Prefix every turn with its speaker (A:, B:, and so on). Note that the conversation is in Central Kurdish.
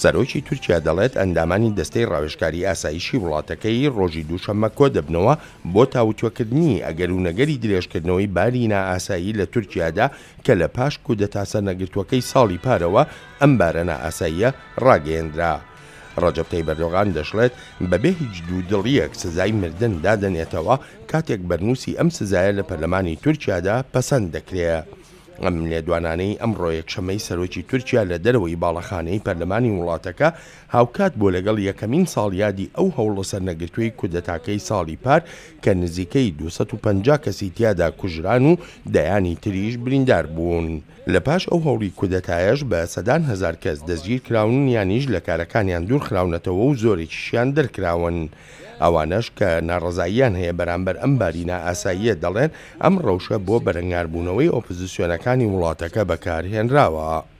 A: سەرۆکی تورکیا دەڵێت ئەندامانی دەستەی ڕاوێژکاری ئاسایشی وڵاتەکەی ڕۆژی دووشەممە کۆ دەبنەوە بۆ تاوتوەکردنی ئەگەر و نەگەری درێژکردنەوەی باری نائاسایی لە تورکیادا کە لە پاش کودەتا سەرنەگرتووەکەی ساڵی پارەوە ئەم بارە نائاساییە ڕاگەیەندرا. ڕەجەب تەیب ئەردۆغان دەشڵێت بەبێ هیچ دوودڵیەک سزای مردن دادەنێتەوە کاتێک بەرنووسی ئەم سزایە لە پەرلەمانی تورکیادا پەسەند دەکرێت. ئەم لێدوانانەی ئەمڕۆ یەکشەمەی سەرۆکی تورکیا لە دەرەوەی باڵەخانەی پەرلەمانی وڵاتەکە هاوکات بۆ لەگەڵ یەکەمین ساڵیادی ئەو هەوڵە سەرنەگرتووی کودەتاکەی ساڵی پار کە نزیکەی 250 کەسی تیادا کوژران و دەیانی تریش بریندار بوون. لە پاش ئەو هەوڵی کودەتایەش بە سەدان هەزار کەس دەستگیر کراون یانیش لە کارەکانیان دوور خراونەتەوە و زۆرێکیشیان دەرکراون. ئەوانەش کە ناڕزاییان هەیە بەرامبەر ئەم بارینە ئاساییە دەڵێن ئەم ڕەوشە بۆ بەرەنگاربوونەوەی ئۆپۆزیسیۆنەکانی وڵاتەکە بەکارهێنراوە.